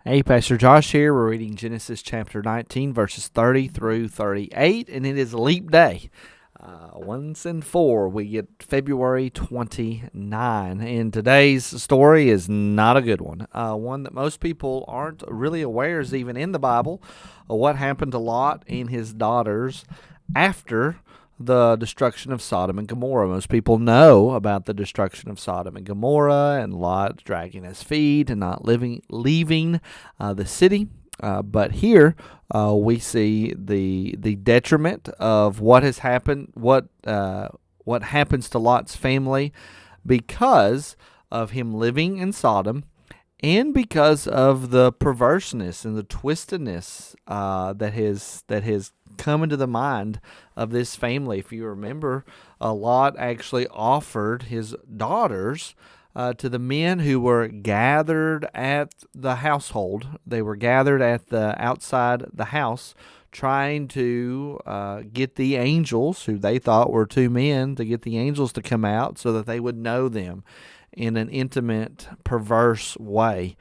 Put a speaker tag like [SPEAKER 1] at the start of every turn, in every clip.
[SPEAKER 1] Hey, Pastor Josh here. We're reading Genesis chapter 19, verses 30 through 38, and it is leap day. Once in four, we get February 29, and today's story is not a good one. One that most people aren't really aware is even in the Bible. What happened to Lot and his daughters after the destruction of Sodom and Gomorrah. Most people know about the destruction of Sodom and Gomorrah and Lot dragging his feet and not leaving the city. But here we see the detriment of what has happened, what happens to Lot's family because of him living in Sodom, and because of the perverseness and the twistedness that has come into the mind of this family. If you remember, Lot actually offered his daughters to the men who were gathered at the household. They were gathered at the outside the house, trying to get the angels, who they thought were two men, to get the angels to come out so that they would know them in an intimate, perverse way.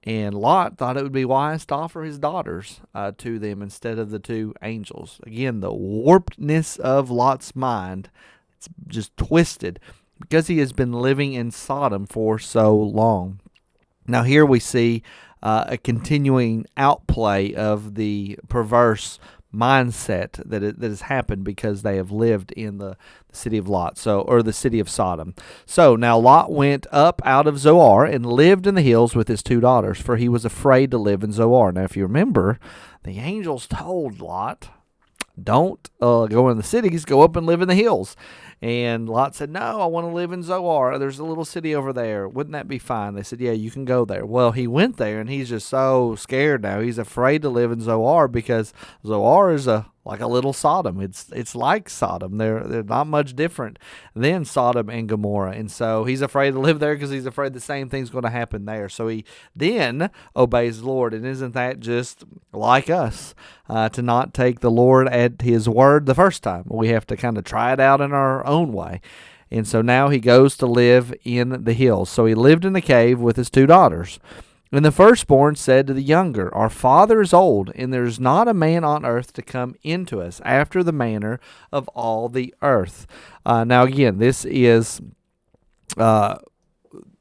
[SPEAKER 1] And Lot thought it would be wise to offer his daughters to them instead of the two angels. Again, the warpedness of Lot's mind, it's just twisted because he has been living in Sodom for so long. Now here we see a continuing outplay of the perverse mindset that has happened because they have lived in the city of Lot, or the city of Sodom. So now Lot went up out of Zoar and lived in the hills with his two daughters, for he was afraid to live in Zoar. Now, if you remember, the angels told Lot, don't go in the cities, go up and live in the hills. And Lot said, no, I want to live in Zoar. There's a little city over there. Wouldn't that be fine? They said, yeah, you can go there. Well, he went there, and he's just so scared now. He's afraid to live in Zoar because Zoar is like a little Sodom. It's like Sodom. They're not much different than Sodom and Gomorrah. And so he's afraid to live there because he's afraid the same thing's going to happen there. So he then obeys the Lord. And isn't that just like us, to not take the Lord at his word the first time? We have to kind of try it out in our own way. And so now he goes to live in the hills. So he lived in the cave with his two daughters. And the firstborn said to the younger, our father is old, and there is not a man on earth to come into us after the manner of all the earth. Now again, this is an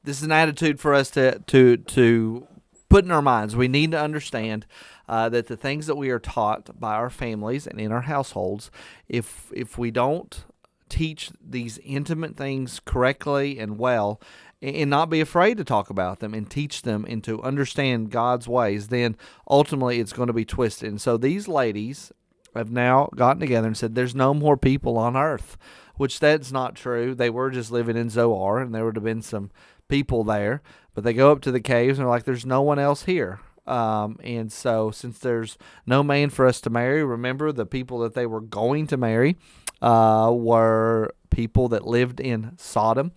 [SPEAKER 1] attitude for us to put in our minds. We need to understand that the things that we are taught by our families and in our households, if we don't teach these intimate things correctly and well, and not be afraid to talk about them and teach them and to understand God's ways, then ultimately it's going to be twisted. And so these ladies have now gotten together and said, there's no more people on earth, which that's not true. They were just living in Zoar, and there would have been some people there, but they go up to the caves and they're like, there's no one else here. And so since there's no man for us to marry, remember the people that they were going to marry were people that lived in Sodom.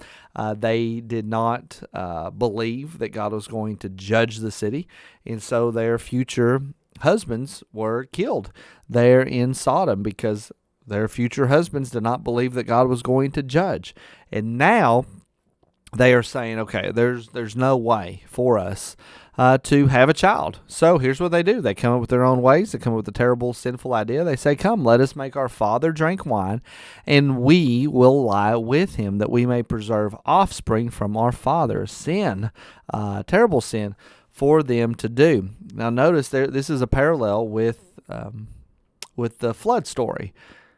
[SPEAKER 1] They did not believe that God was going to judge the city, and so their future husbands were killed there in Sodom because their future husbands did not believe that God was going to judge. And now they are saying, okay, there's no way for us to have a child. So here's what they do. They come up with their own ways. They come up with a terrible, sinful idea. They say, come, let us make our father drink wine, and we will lie with him, that we may preserve offspring from our father. Sin, terrible sin for them to do. Now notice this is a parallel with the flood story.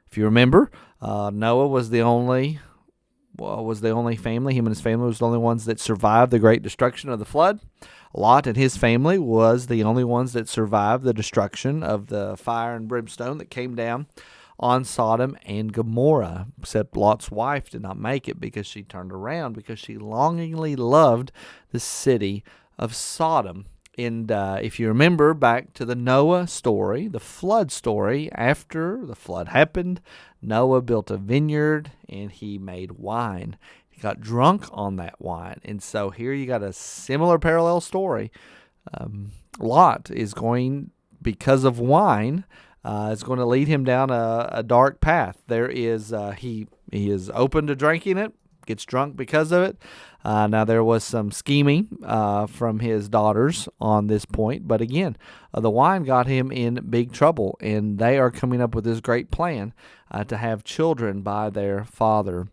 [SPEAKER 1] If you remember, Noah was the only family. Him and his family was the only ones that survived the great destruction of the flood. Lot and his family was the only ones that survived the destruction of the fire and brimstone that came down on Sodom and Gomorrah, except Lot's wife did not make it because she turned around because she longingly loved the city of Sodom. And if you remember back to the Noah story, the flood story, after the flood happened, Noah built a vineyard and he made wine. He got drunk on that wine. And so here you got a similar parallel story. Lot is going, because of wine, is going to lead him down a dark path. There is he is open to drinking it, gets drunk because of it. Now, there was some scheming from his daughters on this point, but again, the wine got him in big trouble, and they are coming up with this great plan to have children by their father,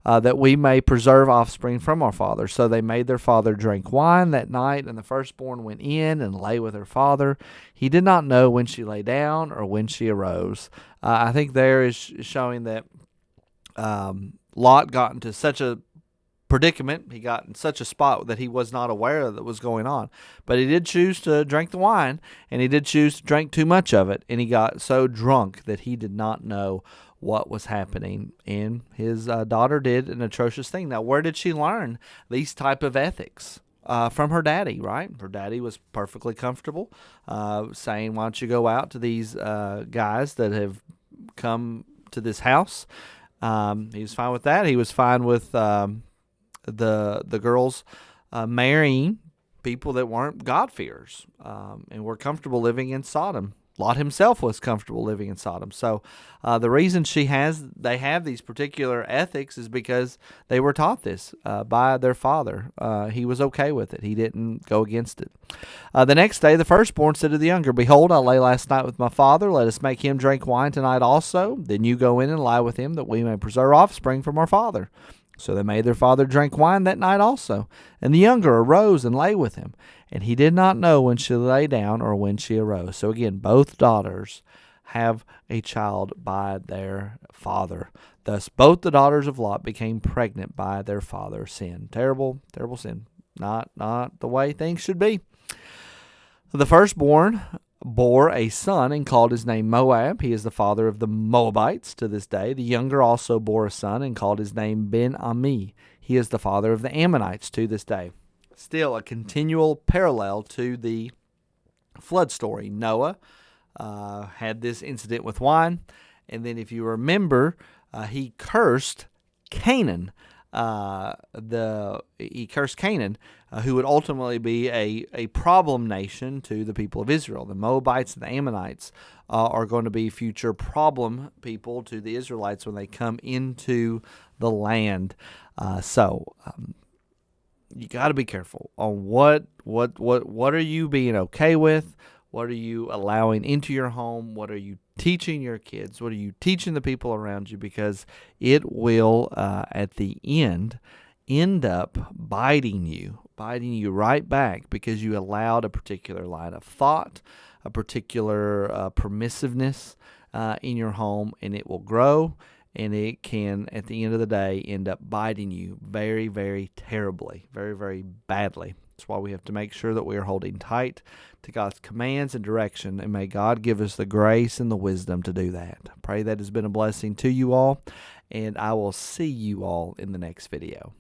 [SPEAKER 1] that we may preserve offspring from our father. So they made their father drink wine that night, and the firstborn went in and lay with her father. He did not know when she lay down or when she arose. I think there is showing that Lot got into such a predicament, he got in such a spot that he was not aware that was going on. But he did choose to drink the wine, and he did choose to drink too much of it, and he got so drunk that he did not know what was happening. And his daughter did an atrocious thing. Now, where did she learn these type of ethics? From her daddy, right? Her daddy was perfectly comfortable saying, why don't you go out to these guys that have come to this house? He was fine with that. He was fine with the girls marrying people that weren't God-fearers and were comfortable living in Sodom. Lot himself was comfortable living in Sodom. So the reason they have these particular ethics is because they were taught this by their father. He was okay with it. He didn't go against it. The next day, the firstborn said to the younger, behold, I lay last night with my father. Let us make him drink wine tonight also. Then you go in and lie with him, that we may preserve offspring from our father. So they made their father drink wine that night also. And the younger arose and lay with him. And he did not know when she lay down or when she arose. So again, both daughters have a child by their father. Thus, both the daughters of Lot became pregnant by their father's sin. Terrible, terrible sin. Not the way things should be. The firstborn bore a son and called his name Moab. He is the father of the Moabites to this day. The younger also bore a son and called his name Ben-Ami. He is the father of the Ammonites to this day. Still a continual parallel to the flood story. Noah had this incident with wine, and then if you remember, he cursed Canaan. He cursed Canaan, who would ultimately be a problem nation to the people of Israel. The Moabites and the Ammonites are going to be future problem people to the Israelites when they come into the land. So you got to be careful on what are you being okay with? What are you allowing into your home? What are you teaching your kids? What are you teaching the people around you? Because it will, at the end up biting you right back because you allowed a particular line of thought, a particular permissiveness in your home, and it will grow, and it can, at the end of the day, end up biting you very, very terribly, very, very badly. That's why we have to make sure that we are holding tight to God's commands and direction, and may God give us the grace and the wisdom to do that. I pray that has been a blessing to you all, and I will see you all in the next video.